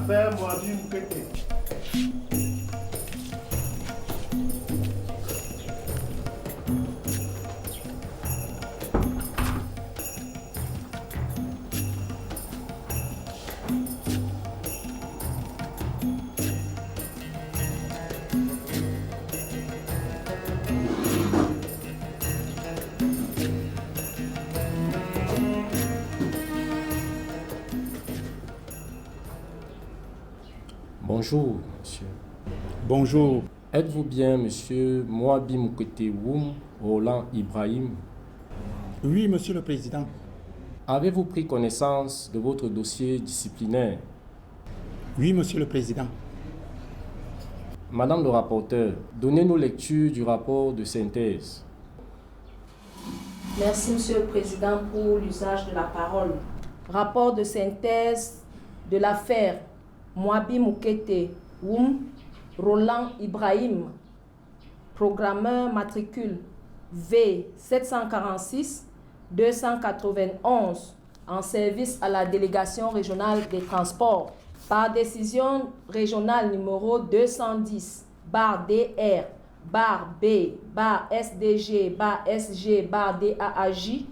l'affaire Moabi Moukete. Bonjour, monsieur. Bonjour. Êtes-vous bien, monsieur Moabi Moukete Woum Roland Ibrahim? Oui, monsieur le président. Avez-vous pris connaissance de votre dossier disciplinaire? Oui, monsieur le président. Madame le rapporteur, donnez-nous lecture du rapport de synthèse. Merci, monsieur le président, pour l'usage de la parole. Rapport de synthèse de l'affaire Moabi Moukete Woum Roland Ibrahim, programmeur matricule V746-291 en service à la délégation régionale des transports par décision régionale numéro 210-B-SDG-SG-DAAJ,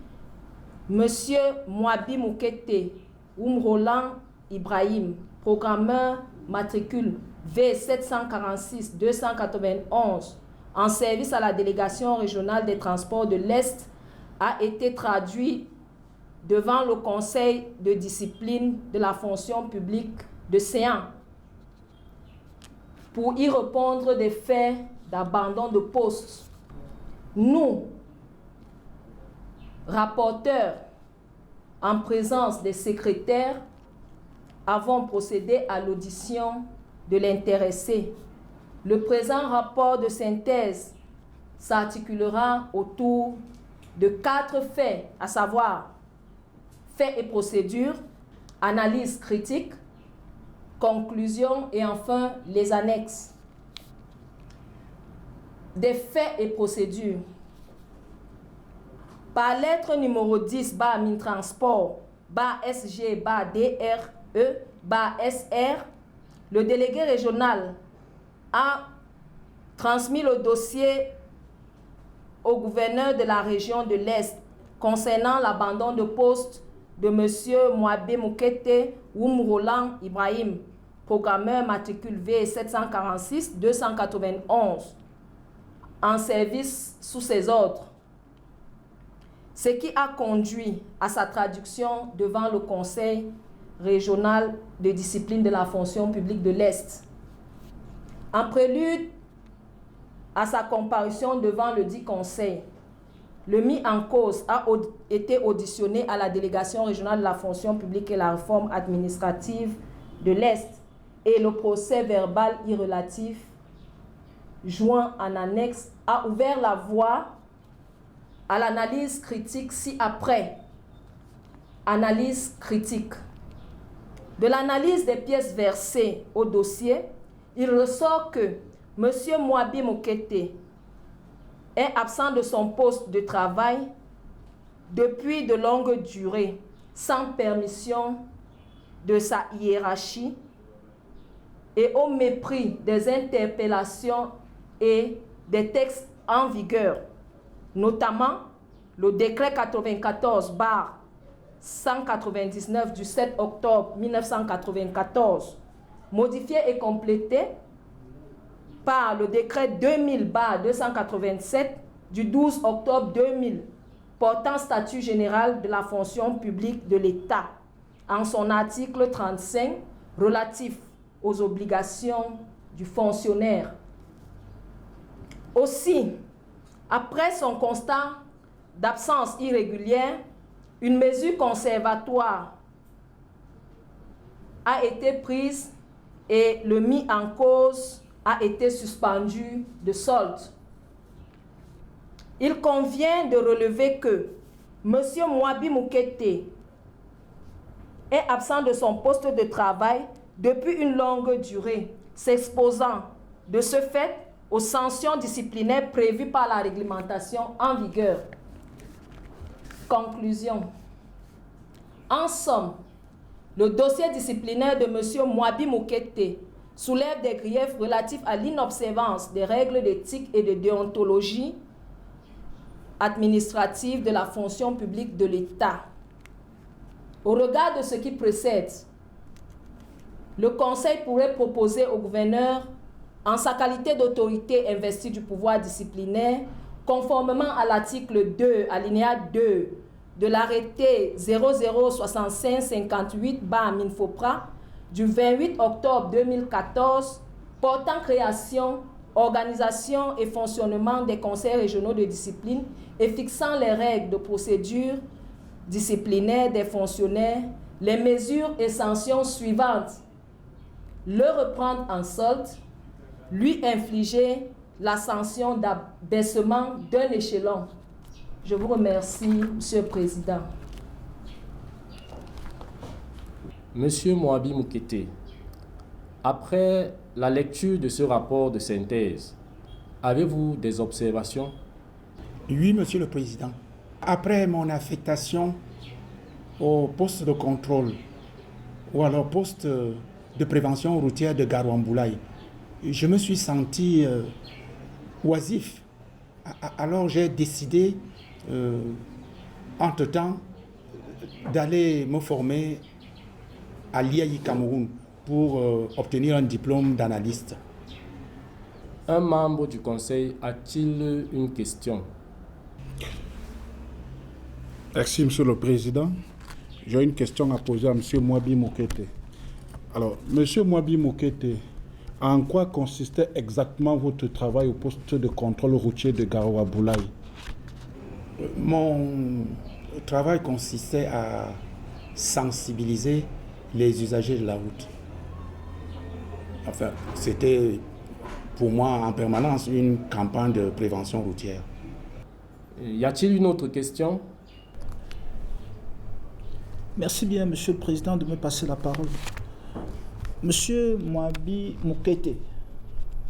Monsieur Moabi Moukete Woum Roland Ibrahim, programmeur matricule V746-291 en service à la délégation régionale des transports de l'Est, a été traduit devant le Conseil de discipline de la fonction publique de Séan pour y répondre des faits d'abandon de poste. Nous, rapporteurs, en présence des secrétaires, avons procédé à l'audition de l'intéressé. Le présent rapport de synthèse s'articulera autour de 4 faits, à savoir faits et procédures, analyse critique, conclusion et enfin les annexes. Des faits et procédures. Par lettre numéro 10-MINTRANSPORT-SG-DRE-SR, le délégué régional a transmis le dossier au gouverneur de la région de l'Est concernant l'abandon de poste de M. Moabi Moukete Woum Roland Ibrahim, programmeur matricule V746-291, en service sous ses ordres, ce qui a conduit à sa traduction devant le Conseil régional de discipline de la fonction publique de l'Est. En prélude à sa comparution devant le dit Conseil, le mis en cause a été auditionné à la délégation régionale de la fonction publique et la réforme administrative de l'Est et le procès verbal y relatif, joint en annexe, a ouvert la voie à l'analyse critique ci-après. Analyse critique. De l'analyse des pièces versées au dossier, il ressort que M. Moabi Moukete est absent de son poste de travail depuis de longues durées, sans permission de sa hiérarchie et au mépris des interpellations et des textes en vigueur, notamment le décret 94/199 du 7 octobre 1994, modifié et complété par le décret 2000/287 du 12 octobre 2000 portant statut général de la fonction publique de l'État en son article 35 relatif aux obligations du fonctionnaire. Aussi, après son constat d'absence irrégulière, une mesure conservatoire a été prise et le mis en cause a été suspendu de solde. Il convient de relever que M. Moabi Moukete est absent de son poste de travail depuis une longue durée, s'exposant de ce fait aux sanctions disciplinaires prévues par la réglementation en vigueur. Conclusion. En somme, Le dossier disciplinaire de M. Mouabi Moukete soulève des griefs relatifs à l'inobservance des règles d'éthique et de déontologie administrative de la fonction publique de l'État. Au regard de ce qui précède, le Conseil pourrait proposer au gouverneur, en sa qualité d'autorité investie du pouvoir disciplinaire, conformément à l'article 2, alinéa 2 de l'arrêté 006558/Minfopra du 28 octobre 2014 portant création, organisation et fonctionnement des conseils régionaux de discipline et fixant les règles de procédure disciplinaire des fonctionnaires, les mesures et sanctions suivantes: le reprendre en solde, lui infliger la sanction d'abaissement d'un échelon. Je vous remercie, Monsieur le Président. Monsieur Mouabi Moukete, après la lecture de ce rapport de synthèse, avez-vous des observations? Oui, Monsieur le Président. Après mon affectation au poste de contrôle ou alors poste de prévention routière de Garouamboulaye, je me suis senti oisif. Alors j'ai décidé, entre-temps, d'aller me former à l'IAI Cameroun pour obtenir un diplôme d'analyste. Un membre du Conseil a-t-il une question? Merci, Monsieur le Président. J'ai une question à poser à M. Mouabi Moukete. Alors, M. Mouabi Moukete, en quoi consistait exactement votre travail au poste de contrôle routier de Garouamboulaye? Mon travail consistait à sensibiliser les usagers de la route. Enfin, c'était pour moi en permanence une campagne de prévention routière. Y a-t-il une autre question? Merci bien, Monsieur le Président, de me passer la parole. Monsieur Mouabi Moukete,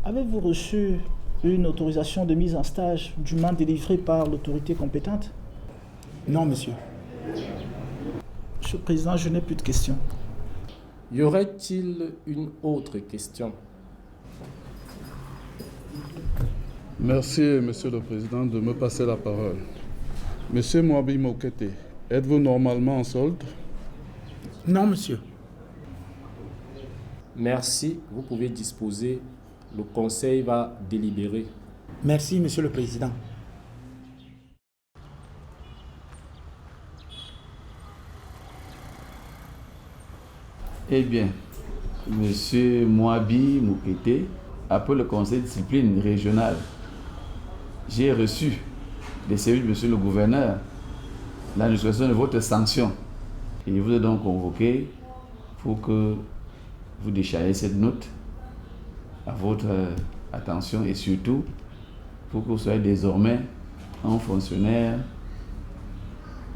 avez-vous reçu une autorisation de mise en stage dûment délivrée par l'autorité compétente? Non, monsieur. Monsieur le Président, je n'ai plus de questions. Y aurait-il une autre question? Merci, Monsieur le Président, de me passer la parole. Monsieur Mouabi Moukete, êtes-vous normalement en solde? Non, monsieur. Merci, vous pouvez disposer. Le Conseil va délibérer. Merci, Monsieur le Président. Eh bien, Monsieur Mouabi Moukete, après le conseil de discipline régional, j'ai reçu des services de Monsieur le Gouverneur l'administration de votre sanction. Et je vous ai donc convoqué pour que vous déchargez cette note à votre attention et surtout pour que vous soyez désormais un fonctionnaire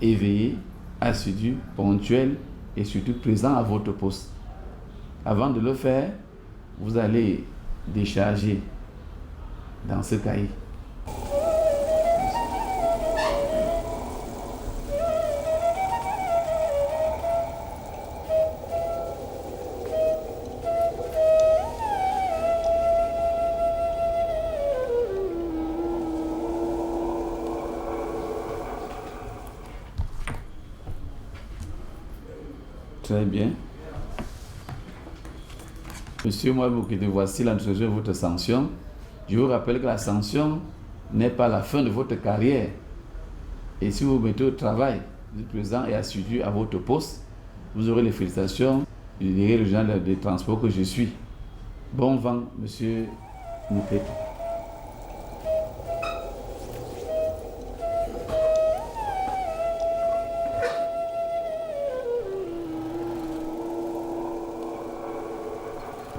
éveillé, assidu, ponctuel et surtout présent à votre poste. Avant de le faire, vous allez décharger dans ce cahier. Très bien. Monsieur Mouabi Moukete, voici l'administration de votre sanction. Je vous rappelle que la sanction n'est pas la fin de votre carrière. Et si vous vous mettez au travail, vous êtes présent et assidu à votre poste, vous aurez les félicitations du délégué régional des transports que je suis. Bon vent, Monsieur Moukete.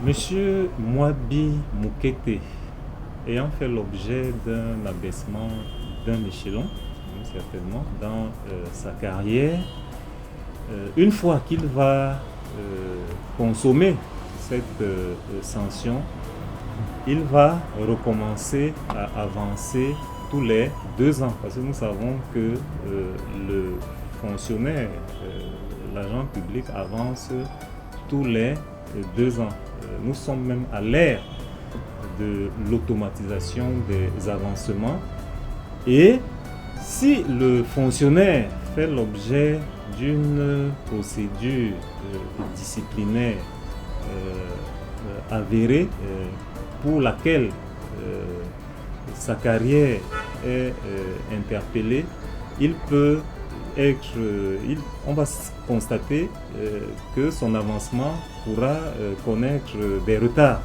Monsieur Mouabi Moukete, ayant fait l'objet d'un abaissement d'un échelon, certainement, dans sa carrière, une fois qu'il va consommer cette sanction, il va recommencer à avancer tous les 2 ans, parce que nous savons que le fonctionnaire, l'agent public avance tous les 2 ans. Nous sommes même à l'ère de l'automatisation des avancements. Et si le fonctionnaire fait l'objet d'une procédure disciplinaire avérée pour laquelle sa carrière est interpellée, on va constater que son avancement pourra connaître des retards.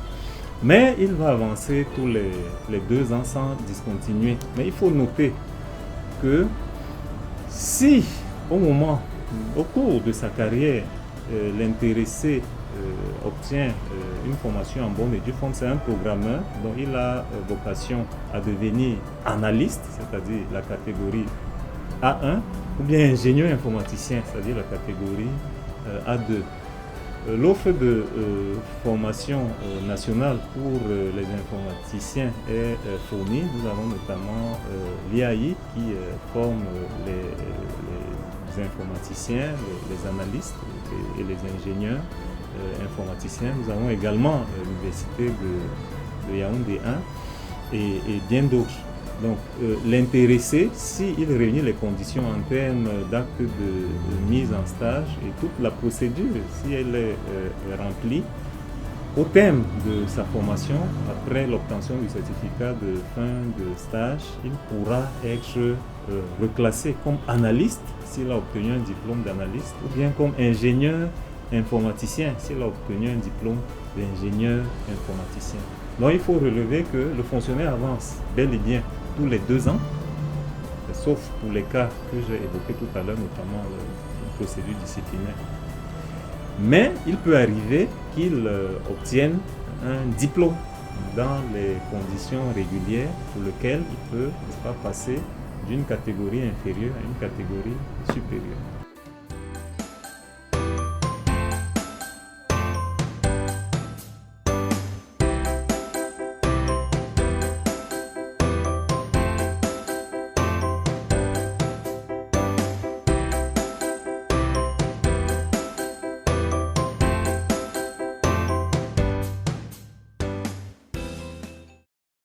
Mais il va avancer tous les 2 ans sans discontinuer. Mais il faut noter que si au cours de sa carrière, l'intéressé obtient une formation en bonne et due forme, c'est un programmeur dont il a vocation à devenir analyste, c'est-à-dire la catégorie A1, ou bien ingénieur informaticien, c'est-à-dire la catégorie A2. L'offre de formation nationale pour les informaticiens est fournie. Nous avons notamment l'IAI qui forme les informaticiens, les analystes et les ingénieurs informaticiens. Nous avons également l'université de Yaoundé 1 et bien d'autres. Donc l'intéressé, s'il réunit les conditions en termes d'acte de mise en stage et toute la procédure, si elle est remplie, au terme de sa formation, après l'obtention du certificat de fin de stage, il pourra être reclassé comme analyste s'il a obtenu un diplôme d'analyste, ou bien comme ingénieur informaticien s'il a obtenu un diplôme d'ingénieur informaticien. Donc il faut relever que le fonctionnaire avance bel et bien tous les 2 ans, sauf pour les cas que j'ai évoqués tout à l'heure, notamment une procédure disciplinaire. Mais il peut arriver qu'il obtienne un diplôme dans les conditions régulières pour lequel il peut, n'est-ce pas, passer d'une catégorie inférieure à une catégorie supérieure.